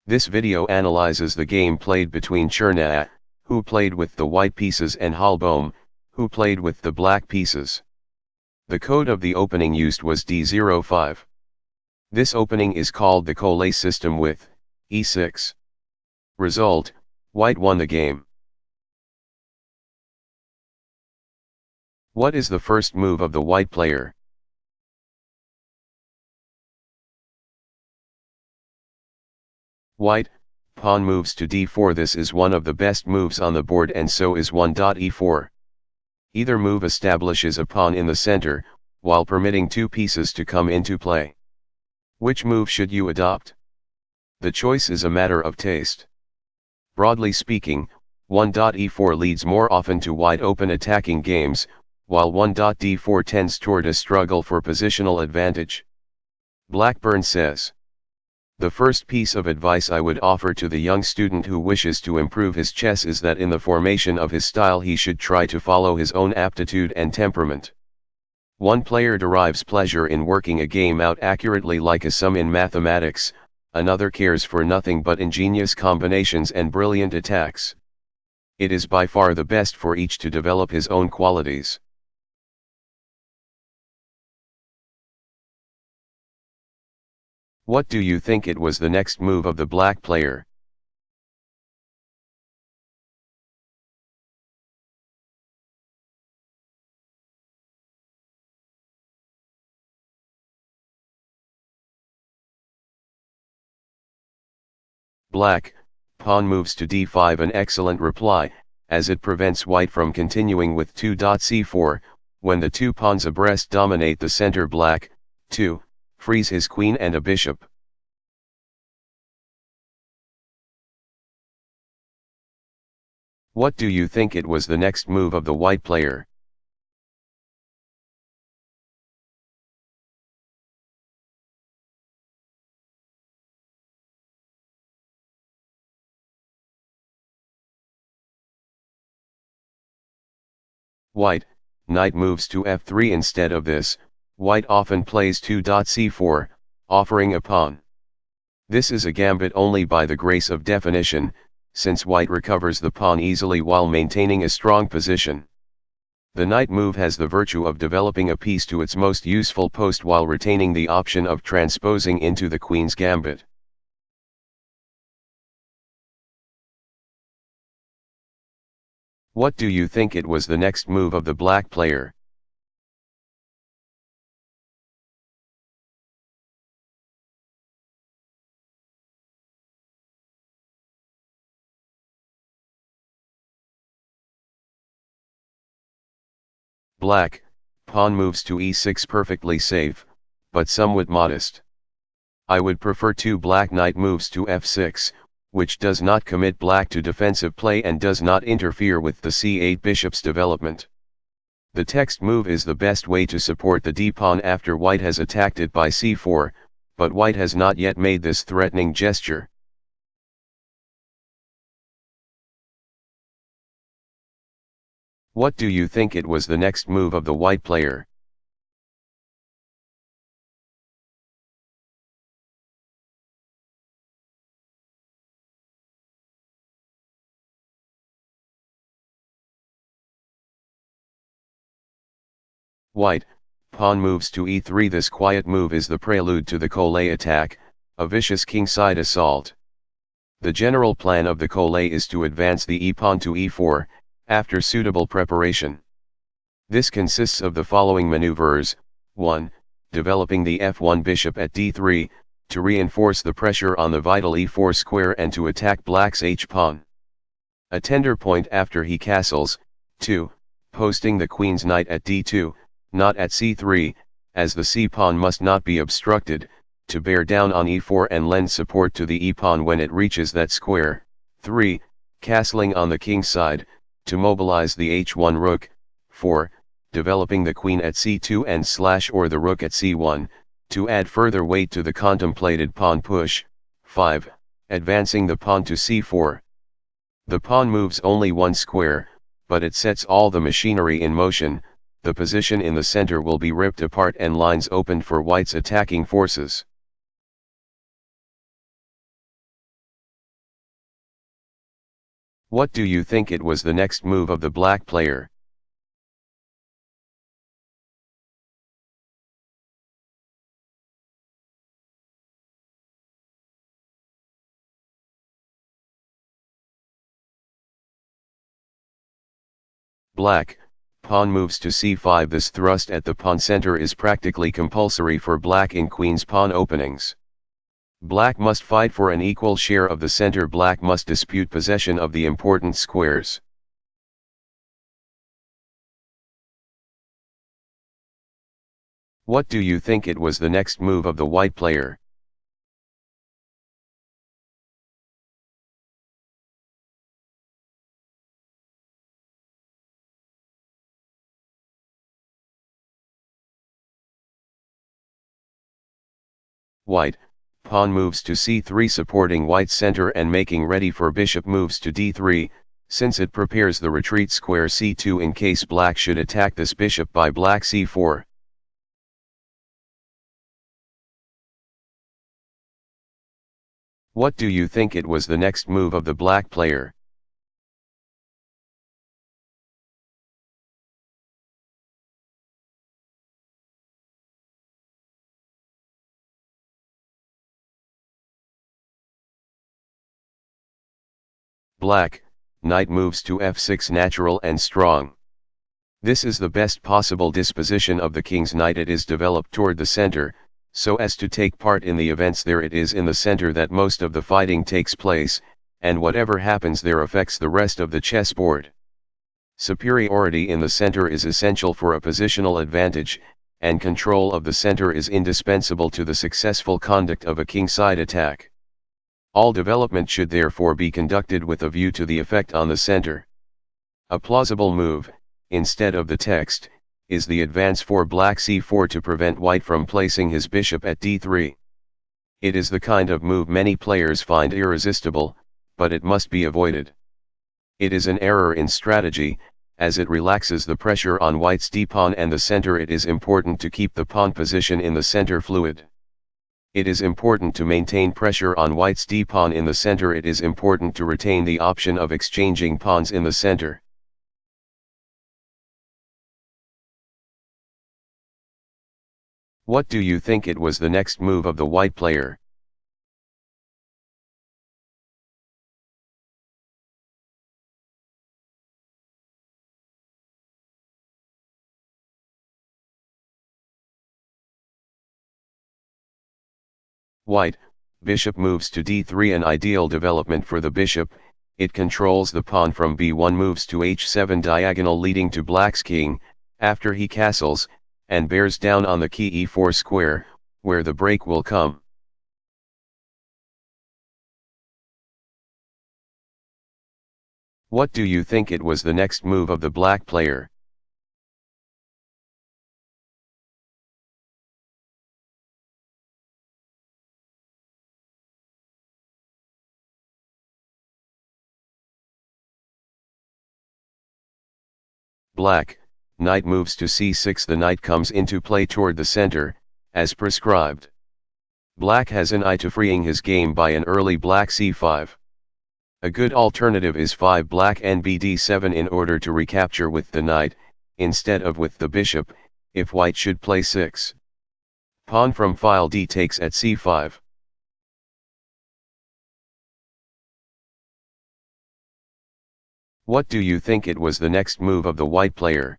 This video analyzes the game played between Chernaya, who played with the white pieces, and Halboum, who played with the black pieces. The code of the opening used was D05. This opening is called the Collet system with E6. Result: white won the game. What is the first move of the white player? White, pawn moves to d4. This is one of the best moves on the board, and so is 1.e4. Either move establishes a pawn in the center, while permitting two pieces to come into play. Which move should you adopt? The choice is a matter of taste. Broadly speaking, 1.e4 leads more often to wide-open attacking games, while 1.d4 tends toward a struggle for positional advantage. Blackburn says, "The first piece of advice I would offer to the young student who wishes to improve his chess is that in the formation of his style he should try to follow his own aptitude and temperament. One player derives pleasure in working a game out accurately like a sum in mathematics, another cares for nothing but ingenious combinations and brilliant attacks. It is by far the best for each to develop his own qualities." What do you think it was the next move of the black player? Black, pawn moves to d5. An excellent reply, as it prevents white from continuing with 2.c4, when the two pawns abreast dominate the center. Black, 2, frees his queen and a bishop. What do you think it was the next move of the white player? White, knight moves to f3. Instead of this, white often plays 2.c4, offering a pawn. This is a gambit only by the grace of definition, since white recovers the pawn easily while maintaining a strong position. The knight move has the virtue of developing a piece to its most useful post while retaining the option of transposing into the queen's gambit. What do you think it was the next move of the black player? Black, pawn moves to e6. Perfectly safe, but somewhat modest. I would prefer two black knight moves to f6, which does not commit black to defensive play and does not interfere with the c8 bishop's development. The text move is the best way to support the d-pawn after white has attacked it by c4, but white has not yet made this threatening gesture. What do you think it was the next move of the white player? White, pawn moves to e3. This quiet move is the prelude to the Collet attack, a vicious kingside assault. The general plan of the Collet is to advance the e-pawn to e4, after suitable preparation. This consists of the following maneuvers: 1. Developing the f1 bishop at d3, to reinforce the pressure on the vital e4 square and to attack black's h-pawn. A tender point after he castles. 2. Posting the queen's knight at d2, not at c3, as the c-pawn must not be obstructed, to bear down on e4 and lend support to the e-pawn when it reaches that square. 3. Castling on the king's side, to mobilize the h1 rook. 4. Developing the queen at c2 and or the rook at c1, to add further weight to the contemplated pawn push. 5. Advancing the pawn to c4. The pawn moves only one square, but it sets all the machinery in motion. The position in the center will be ripped apart and lines opened for white's attacking forces. What do you think it was the next move of the black player? Black, pawn moves to c5. This thrust at the pawn center is practically compulsory for black in queen's pawn openings. Black must fight for an equal share of the center. Black must dispute possession of the important squares. What do you think it was the next move of the white player? White, pawn moves to c3, supporting white's center and making ready for bishop moves to d3, since it prepares the retreat square c2 in case black should attack this bishop by black c4. What do you think it was the next move of the black player? Black, knight moves to f6, natural and strong. This is the best possible disposition of the king's knight. It is developed toward the center, so as to take part in the events there. It is in the center that most of the fighting takes place, and whatever happens there affects the rest of the chessboard. Superiority in the center is essential for a positional advantage, and control of the center is indispensable to the successful conduct of a kingside attack. All development should therefore be conducted with a view to the effect on the center. A plausible move, instead of the text, is the advance for black c4 to prevent white from placing his bishop at d3. It is the kind of move many players find irresistible, but it must be avoided. It is an error in strategy, as it relaxes the pressure on white's d-pawn and the center. It is important to keep the pawn position in the center fluid. It is important to maintain pressure on white's d-pawn in the center. It is important to retain the option of exchanging pawns in the center. What do you think it was the next move of the white player? White, bishop moves to d3, an ideal development for the bishop. It controls the pawn from b1, moves to h7 diagonal leading to black's king, after he castles, and bears down on the key e4 square, where the break will come. What do you think it was the next move of the black player? Black, knight moves to c6. The knight comes into play toward the center, as prescribed. Black has an eye to freeing his game by an early black c5. A good alternative is 5 black nbd7 in order to recapture with the knight, instead of with the bishop, if white should play 6. Pawn from file d takes at c5. What do you think it was the next move of the white player?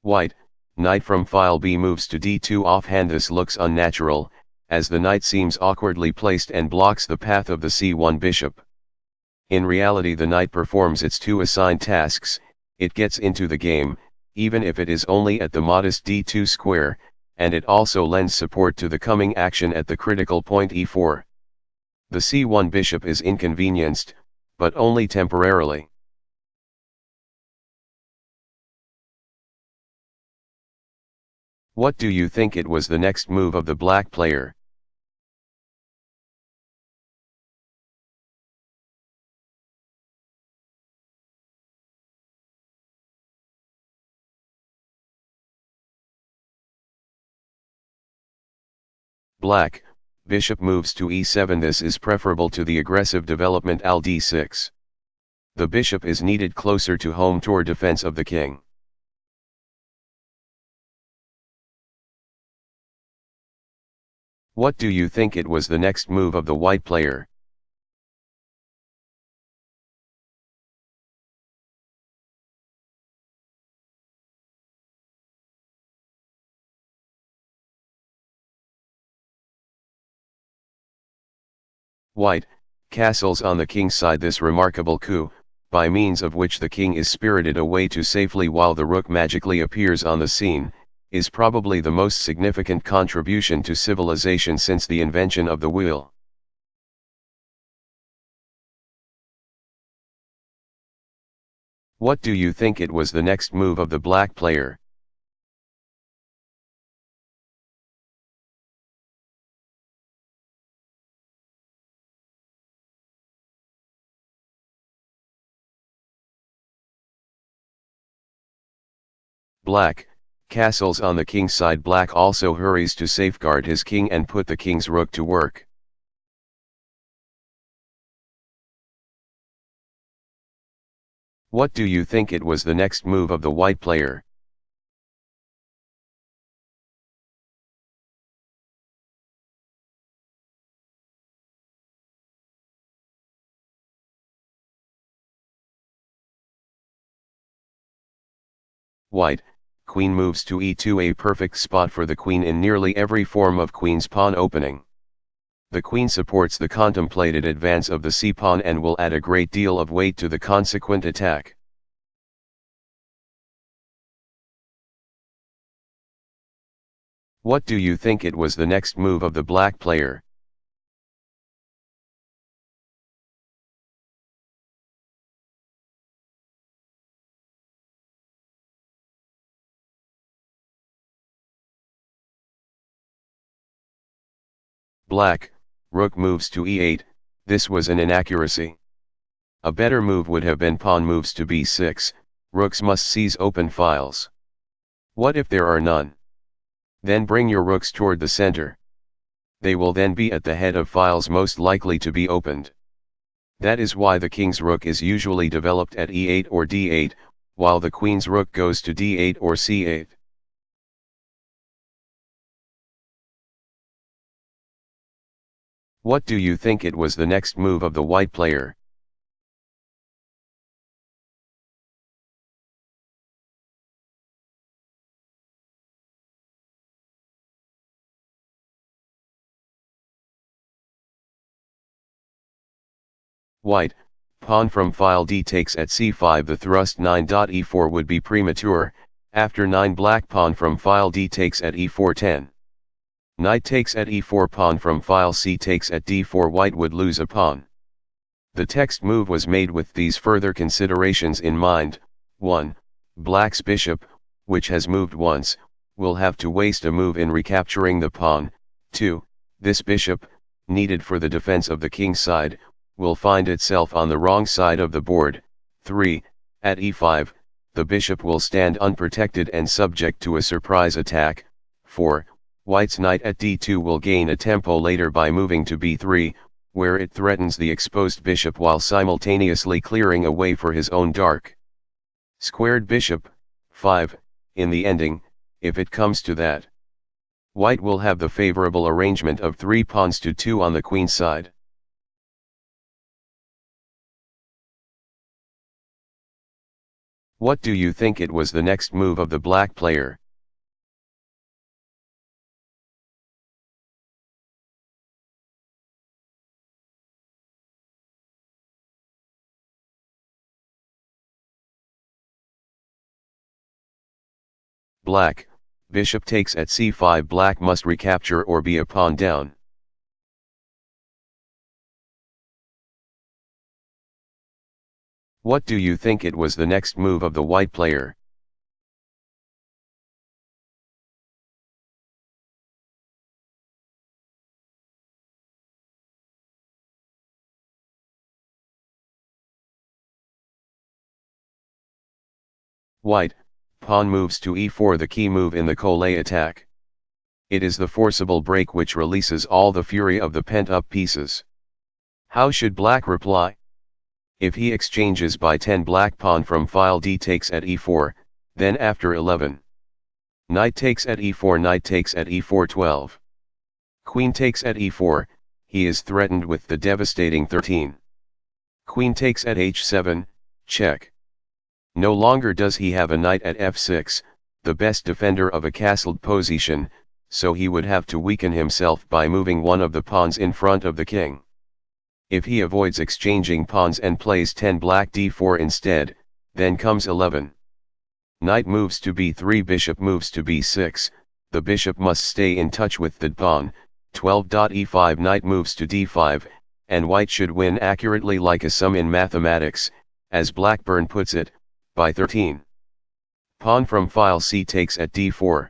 White, knight from file b moves to d2 offhand. This looks unnatural, as the knight seems awkwardly placed and blocks the path of the c1 bishop. In reality, the knight performs its two assigned tasks. It gets into the game, even if it is only at the modest d2 square, and it also lends support to the coming action at the critical point e4. The c1 bishop is inconvenienced, but only temporarily. What do you think it was the next move of the black player? Black, bishop moves to e7. This is preferable to the aggressive development al d6. The bishop is needed closer to home toward defense of the king. What do you think it was the next move of the white player? White, castles on the king's side. This remarkable coup, by means of which the king is spirited away to safely while the rook magically appears on the scene, is probably the most significant contribution to civilization since the invention of the wheel. What do you think it was the next move of the black player? Black, castles on the king's side. Black also hurries to safeguard his king and put the king's rook to work. What do you think it was the next move of the white player? White, queen moves to e2, a perfect spot for the queen in nearly every form of queen's pawn opening. The queen supports the contemplated advance of the c-pawn and will add a great deal of weight to the consequent attack. What do you think it was the next move of the black player? Black, rook moves to e8. This was an inaccuracy. A better move would have been pawn moves to b6. Rooks must seize open files. What if there are none? Then bring your rooks toward the center. They will then be at the head of files most likely to be opened. That is why the king's rook is usually developed at e8 or d8, while the queen's rook goes to d8 or c8. What do you think it was the next move of the white player? White, pawn from file d takes at c5. The thrust 9.e4 would be premature. After 9, black pawn from file d takes at e4 10. Knight takes at e4, pawn from file c takes at d4. White would lose a pawn. The text move was made with these further considerations in mind. 1. Black's bishop, which has moved once, will have to waste a move in recapturing the pawn. 2. This bishop, needed for the defense of the king's side, will find itself on the wrong side of the board. 3. At e5, the bishop will stand unprotected and subject to a surprise attack. 4. White's knight at d2 will gain a tempo later by moving to b3, where it threatens the exposed bishop while simultaneously clearing a way for his own dark. Squared bishop. 5. In the ending, if it comes to that, White will have the favorable arrangement of 3 pawns to 2 on the queen's side. What do you think it was the next move of the black player? Black, bishop takes at c5. Black must recapture or be a pawn down. What do you think it was the next move of the white player? White, pawn moves to e4, the key move in the Collet attack. It is the forcible break which releases all the fury of the pent-up pieces. How should black reply? If he exchanges by 10, black pawn from file d takes at e4, then after 11. Knight takes at e4, knight takes at e4 12. Queen takes at e4, he is threatened with the devastating 13. Queen takes at h7, check. No longer does he have a knight at f6, the best defender of a castled position, so he would have to weaken himself by moving one of the pawns in front of the king. If he avoids exchanging pawns and plays 10, black d4 instead, then comes 11. Knight moves to b3, bishop moves to b6, the bishop must stay in touch with the pawn, 12. e5, knight moves to d5, and white should win accurately like a sum in mathematics, as Blackburn puts it, by 13. Pawn from file c takes at d4.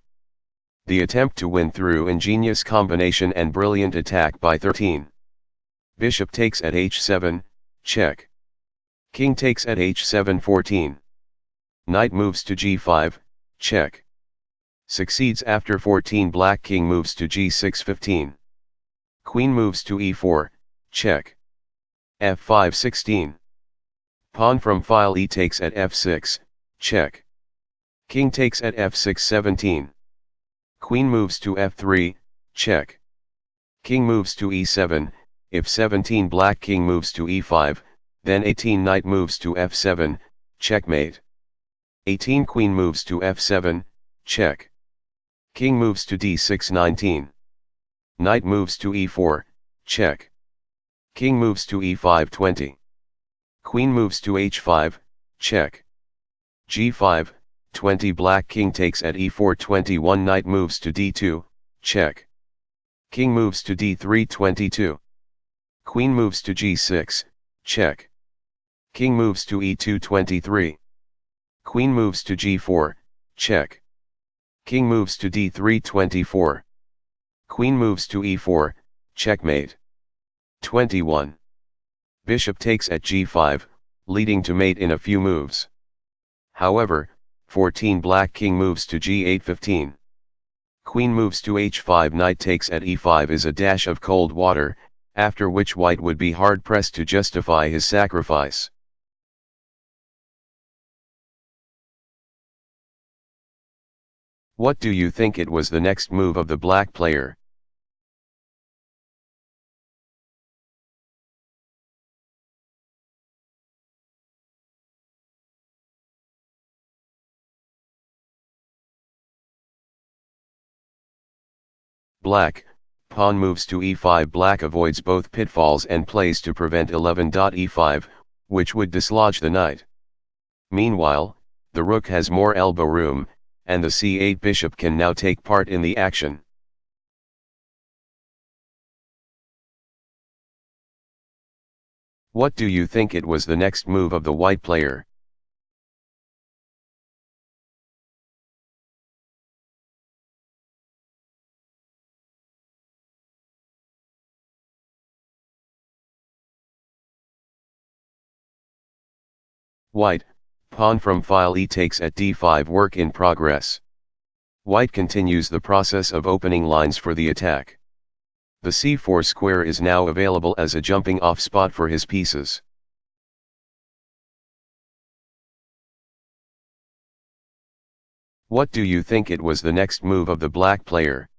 The attempt to win through ingenious combination and brilliant attack by 13. Bishop takes at h7, check. King takes at h7 14. Knight moves to g5, check. Succeeds after 14, black king moves to g6 15. Queen moves to e4, check. f5 16. Pawn from file e takes at f6, check. King takes at f6 17. Queen moves to f3, check. King moves to e7, if 17, black king moves to e5, then 18, knight moves to f7, checkmate. 18, queen moves to f7, check. King moves to d6 19. Knight moves to e4, check. King moves to e5 20. Queen moves to h5, check. g5, 20, black king takes at e4 21, knight moves to d2, check. King moves to d3 22. Queen moves to g6, check. King moves to e2 23. Queen moves to g4, check. King moves to d3 24. Queen moves to e4, checkmate. 21. Bishop takes at g5, leading to mate in a few moves. However, 14, black king moves to g8 15. Queen moves to h5, knight takes at e5 is a dash of cold water, after which white would be hard-pressed to justify his sacrifice. What do you think it was the next move of the black player? Black, pawn moves to e5, black avoids both pitfalls and plays to prevent 11. e5, which would dislodge the knight. Meanwhile, the rook has more elbow room, and the c8 bishop can now take part in the action. What do you think it was the next move of the white player? White, pawn from file e takes at d5, work in progress. White continues the process of opening lines for the attack. The c4 square is now available as a jumping off spot for his pieces. What do you think it was the next move of the black player?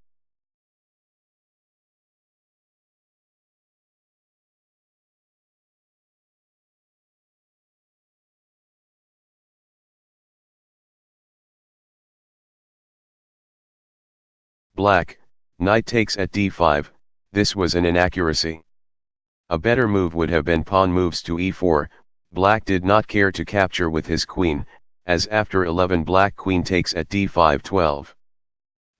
Black, knight takes at d5, this was an inaccuracy. A better move would have been pawn moves to e4, black did not care to capture with his queen, as after 11, black queen takes at d5 12.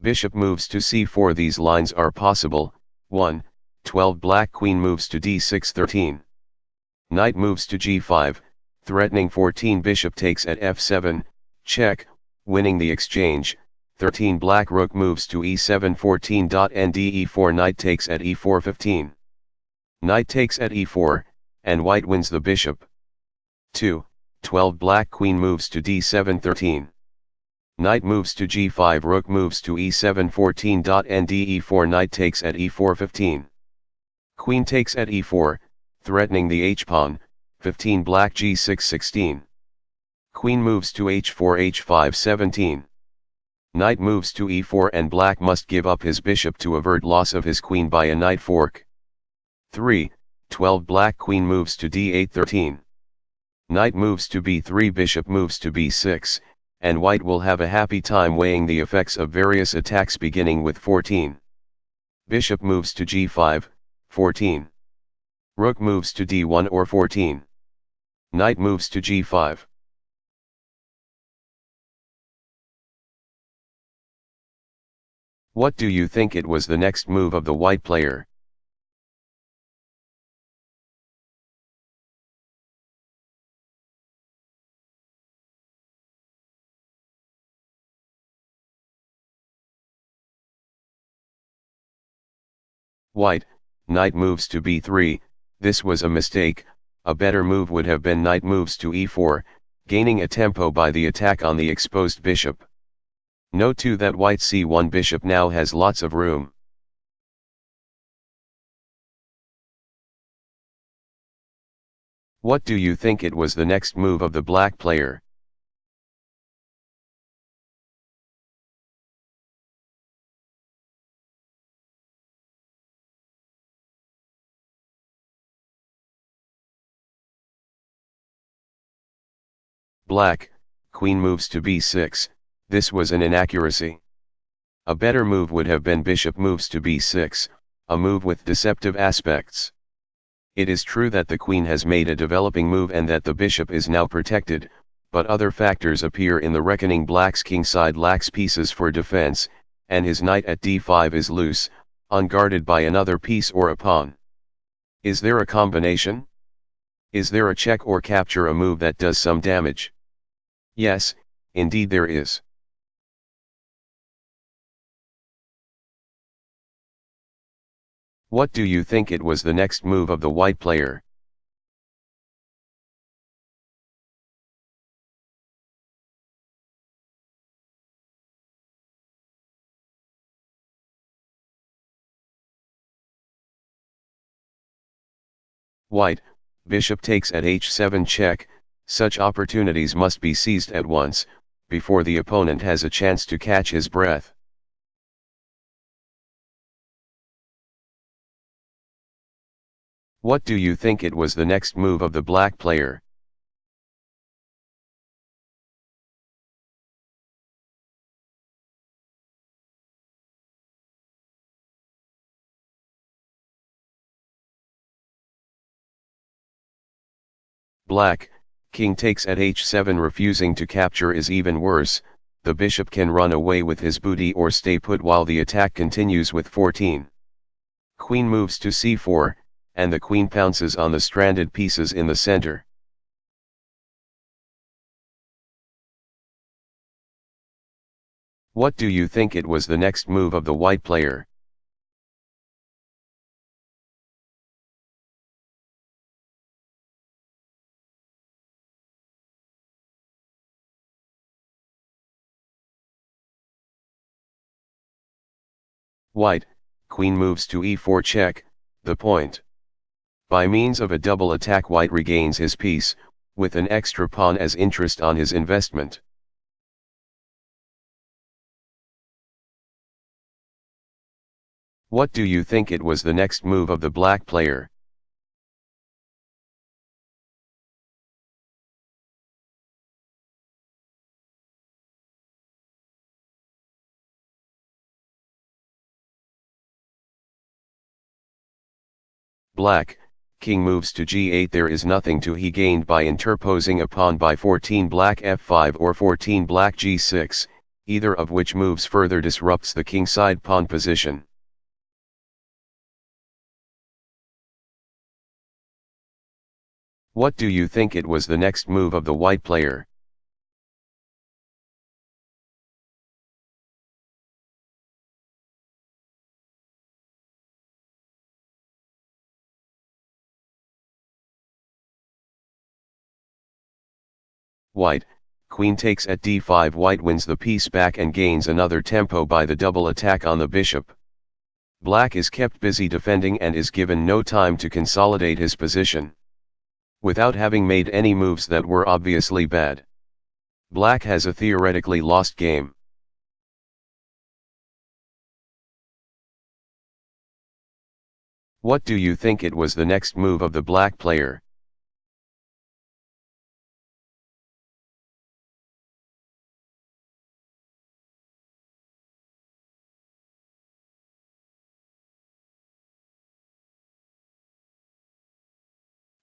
Bishop moves to c4, these lines are possible, 1, 12, black queen moves to d6 13. Knight moves to g5, threatening 14, bishop takes at f7, check, winning the exchange. 13, black rook moves to e7 14. And e4, knight takes at e4 15. Knight takes at e4, and white wins the bishop. 2, 12, black queen moves to d7 13. Knight moves to g5, rook moves to e7, 14. And e4, knight takes at e4, 15. Queen takes at e4, threatening the h-pawn, 15. Black g6, 16. Queen moves to h4, h5, 17. Knight moves to e4 and black must give up his bishop to avert loss of his queen by a knight fork. 3, 12. Black queen moves to d8, 13. Knight moves to b3, bishop moves to b6, and white will have a happy time weighing the effects of various attacks beginning with 14. Bishop moves to g5, 14. Rook moves to d1 or 14. Knight moves to g5. What do you think it was the next move of the white player? White, knight moves to b3, this was a mistake. A better move would have been knight moves to e4, gaining a tempo by the attack on the exposed bishop. Note too that white c1 bishop now has lots of room. What do you think it was the next move of the black player? Black, queen moves to b6, this was an inaccuracy. A better move would have been bishop moves to b6, a move with deceptive aspects. It is true that the queen has made a developing move and that the bishop is now protected, but other factors appear in the reckoning. Black's kingside lacks pieces for defense, and his knight at d5 is loose, unguarded by another piece or a pawn. Is there a combination? Is there a check or capture, a move that does some damage? Yes, indeed there is. What do you think it was the next move of the white player? White, bishop takes at h7 check, such opportunities must be seized at once, before the opponent has a chance to catch his breath. What do you think it was the next move of the black player? Black, king takes at h7, refusing to capture is even worse. The bishop can run away with his booty or stay put while the attack continues with 14. Queen moves to c4, and the queen pounces on the stranded pieces in the center. What do you think it was the next move of the white player? White, queen moves to e4 check, the point. By means of a double attack, white regains his piece, with an extra pawn as interest on his investment. What do you think it was the next move of the black player? Black, king moves to g8, there is nothing to he gained by interposing a pawn by 14. Black f5 or 14. Black g6, either of which moves further disrupts the kingside pawn position. What do you think it was the next move of the white player? White, queen takes at d5. White wins the piece back and gains another tempo by the double attack on the bishop. Black is kept busy defending and is given no time to consolidate his position. Without having made any moves that were obviously bad, Black has a theoretically lost game. What do you think it was the next move of the Black player?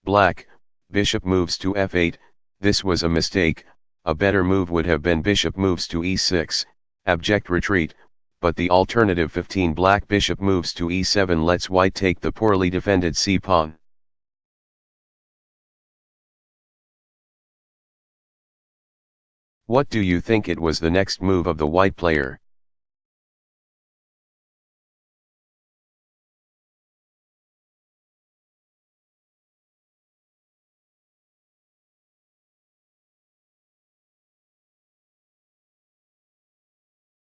Black, bishop moves to f8, this was a mistake. A better move would have been bishop moves to e6, abject retreat, but the alternative 15 black bishop moves to e7 lets white take the poorly defended c-pawn. What do you think it was the next move of the white player?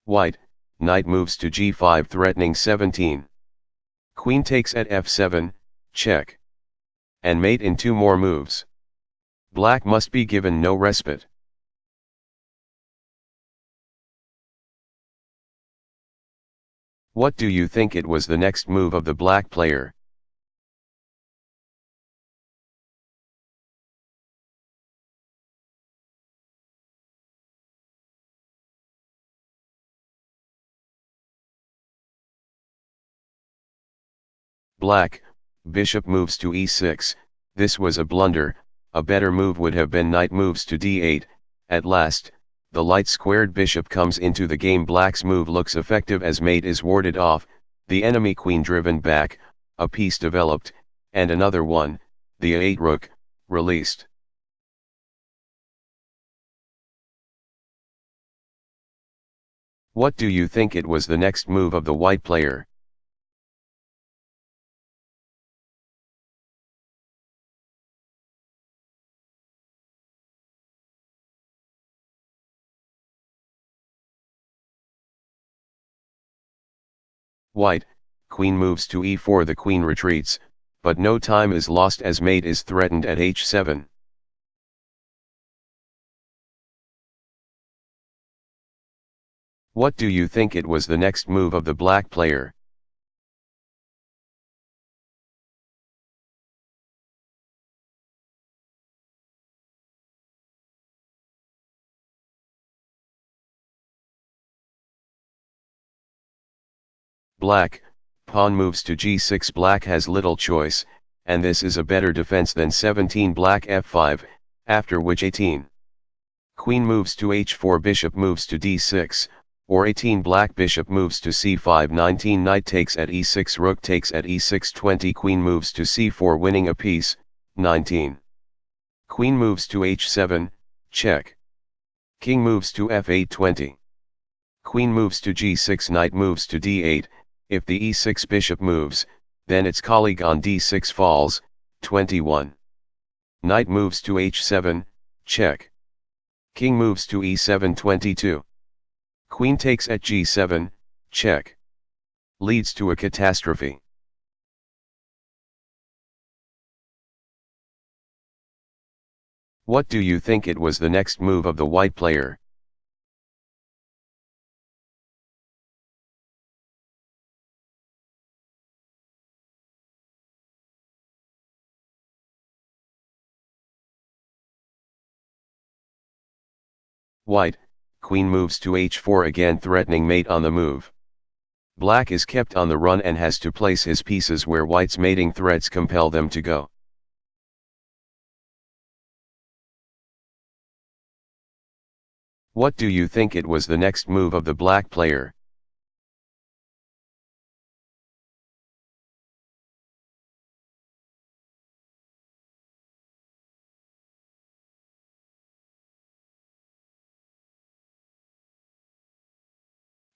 White, knight moves to g5 threatening 17. Queen takes at f7, check. And mate in 2 more moves. Black must be given no respite. What do you think it was the next move of the black player? Black, bishop moves to e6, this was a blunder. A better move would have been knight moves to d8, at last, the light squared bishop comes into the game. Black's move looks effective as mate is warded off, the enemy queen driven back, a piece developed, and another one, the a8 rook, released. What do you think it was the next move of the white player? White, queen moves to e4. The queen retreats, but no time is lost as mate is threatened at h7. What do you think it was the next move of the black player? Black, pawn moves to g6. Black has little choice, and this is a better defense than 17 black f5, after which 18. Queen moves to h4. Bishop moves to d6, or 18 black bishop moves to c5. 19 knight takes at e6. Rook takes at e6. 20 queen moves to c4 winning a piece. 19. Queen moves to h7, check. King moves to f8. 20. Queen moves to g6. Knight moves to d8. If the e6 bishop moves, then its colleague on d6 falls. 21. Knight moves to h7, check. King moves to e7. 22. Queen takes at g7, check. Leads to a catastrophe. What do you think it was the next move of the white player? White, queen moves to h4 again threatening mate on the move. Black is kept on the run and has to place his pieces where white's mating threats compel them to go. What do you think it was the next move of the black player?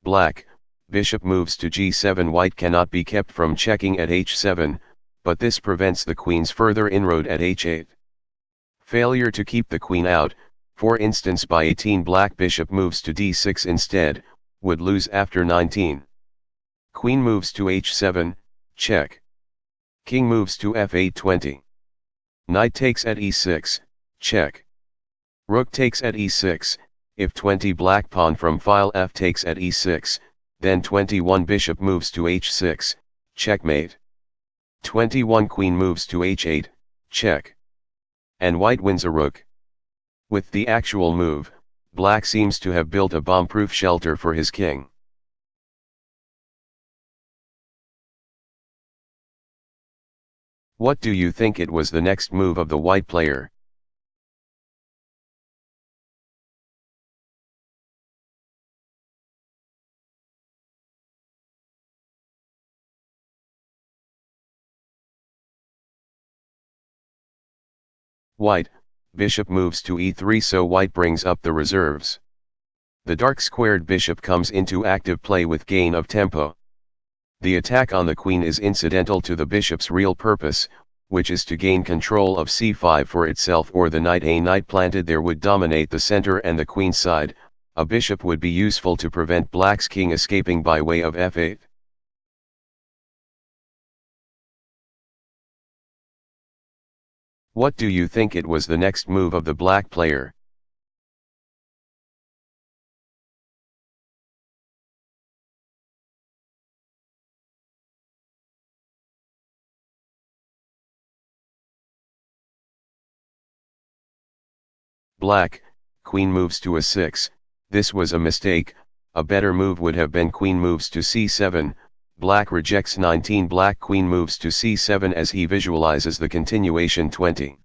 Black, bishop moves to g7. White cannot be kept from checking at h7, but this prevents the queen's further inroad at h8. Failure to keep the queen out, For instance, by 18 black bishop moves to d6 instead, would lose after 19. Queen moves to h7, check. King moves to f8 20. Knight takes at e6, check. Rook takes at e6, if 20 black pawn from file f takes at e6, then 21 bishop moves to h6, checkmate. 21 queen moves to h8, check. And white wins a rook. With the actual move, black seems to have built a bomb-proof shelter for his king. What do you think it was the next move of the white player? White, bishop moves to e3, so white brings up the reserves. The dark squared bishop comes into active play with gain of tempo. The attack on the queen is incidental to the bishop's real purpose, which is to gain control of c5 for itself or the knight. A knight planted there would dominate the center and the queen side. A bishop would be useful to prevent black's king escaping by way of f8. What do you think it was the next move of the black player? Black, queen moves to a6, this was a mistake. A better move would have been queen moves to c7, black rejects 19, black queen moves to c7 as he visualizes the continuation 20.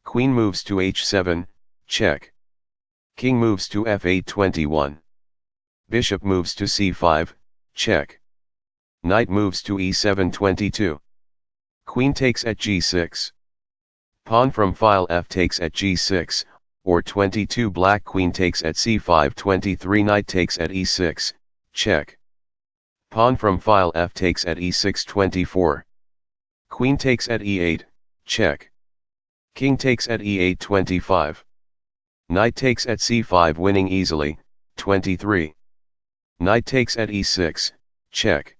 Queen moves to h7, check. King moves to f8 21. Bishop moves to c5, check. Knight moves to e7 22. Queen takes at g6. Pawn from file f takes at g6, or 22, black queen takes at c5 23, knight takes at e6, check. Pawn from file f takes at e6 24. Queen takes at e8, check. King takes at e8 25. Knight takes at c5 winning easily, 23. Knight takes at e6, check.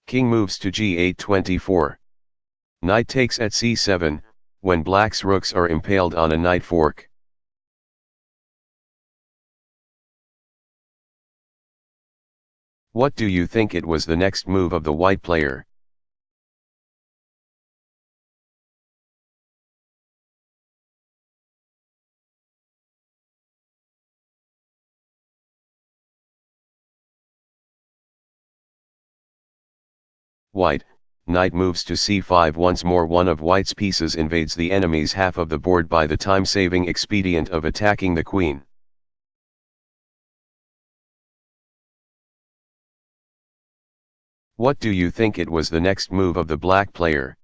King moves to g8 24. Knight takes at c7, when black's rooks are impaled on a knight fork. What do you think it was the next move of the white player? White, knight moves to c5 once more. One of white's pieces invades the enemy's half of the board by the time-saving expedient of attacking the queen. What do you think it was the next move of the black player?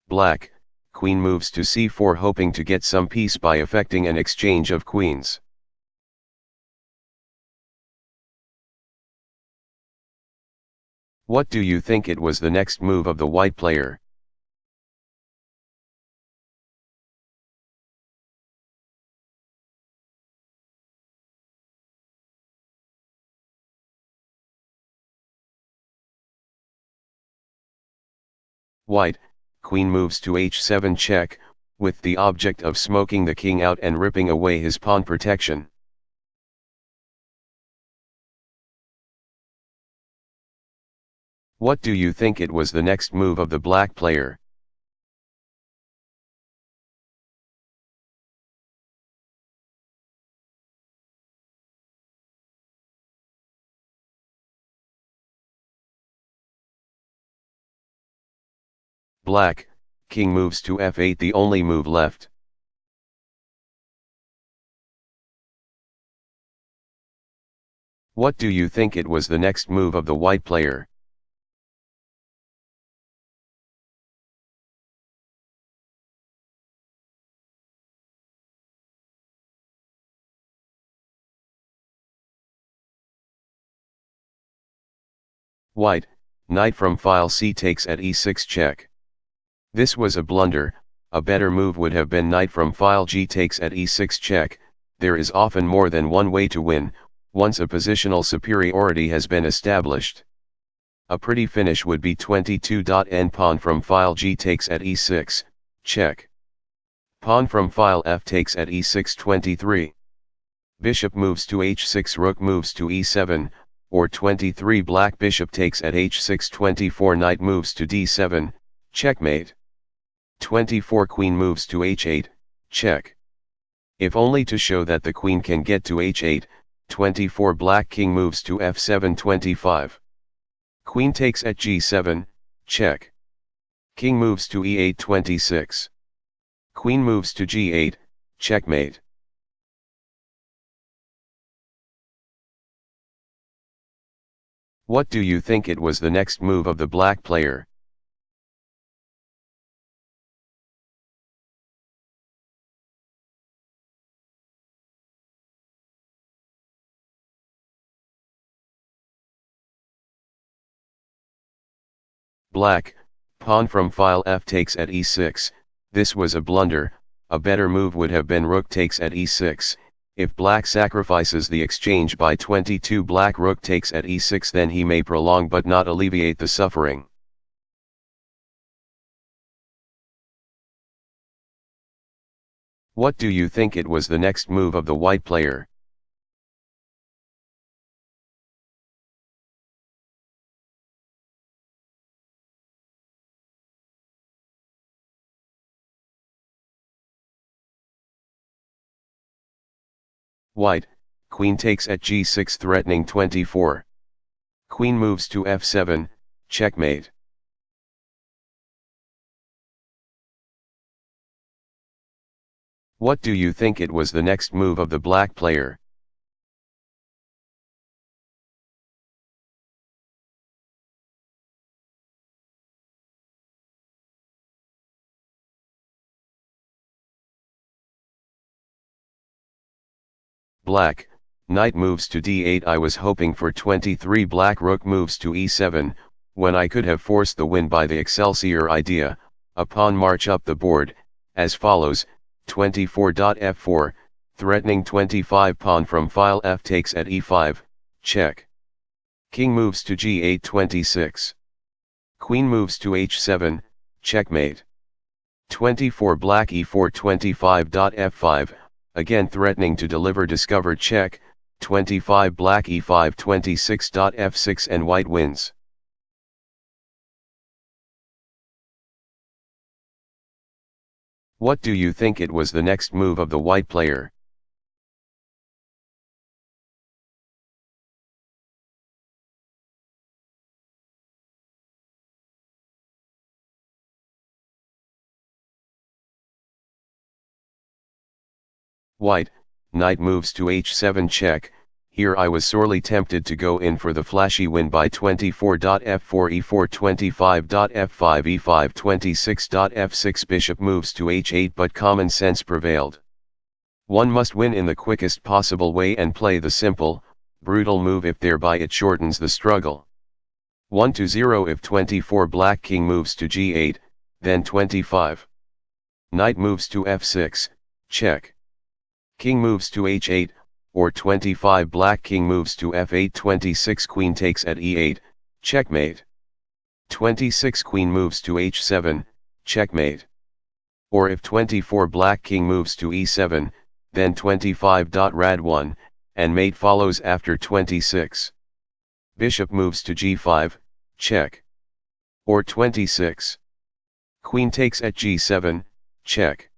Black, queen moves to c4, hoping to get some peace by effecting an exchange of queens. What do you think it was the next move of the white player? White, queen moves to h7, check, with the object of smoking the king out and ripping away his pawn protection. What do you think it was the next move of the black player? Black, king moves to f8, the only move left. What do you think it was the next move of the white player? White, knight from file c takes at e6 check. This was a blunder. A better move would have been knight from file g takes at e6 check. There is often more than one way to win, once a positional superiority has been established. A pretty finish would be 22. Pawn from file g takes at e6, check. Pawn from file f takes at e6 23. Bishop moves to h6, rook moves to e7, or 23. Black bishop takes at h6 24. Knight moves to d7, checkmate. 24. Queen moves to h8, check. If only to show that the queen can get to h8, 24. Black king moves to f7 25. Queen takes at g7, check. King moves to e8 26. Queen moves to g8, checkmate. What do you think it was the next move of the black player? Black, pawn from file f takes at e6, this was a blunder. A better move would have been rook takes at e6. If black sacrifices the exchange by 22, black rook takes at e6, then he may prolong but not alleviate the suffering. What do you think it was the next move of the white player? White, queen takes at g6 threatening 24. Queen moves to f7, checkmate. What do you think it was the next move of the black player? Black, knight moves to d8. I was hoping for 23. Black rook moves to e7, when I could have forced the win by the Excelsior idea, a pawn march up the board, as follows, 24.f4, threatening 25. Pawn from file f takes at e5, check. King moves to g8 26. Queen moves to h7, checkmate. 24. Black e4 25.f5, again threatening to deliver discover check. 25. Black e5 26.f6 and white wins. What do you think it was the next move of the white player? White, knight moves to h7 check. Here I was sorely tempted to go in for the flashy win by 24.f4 e4 25.f5 e5 26.f6. Bishop moves to h8, but common sense prevailed. One must win in the quickest possible way and play the simple, brutal move if thereby it shortens the struggle. 1-0 if 24. Black king moves to g8, then 25. Knight moves to f6, check. King moves to h8, or 25. Black king moves to f8 26. Queen takes at e8, checkmate. 26. Queen moves to h7, checkmate. Or if 24. Black king moves to e7, then 25. Rad 1, and mate follows after 26. Bishop moves to g5, check. Or 26. Queen takes at g7, check.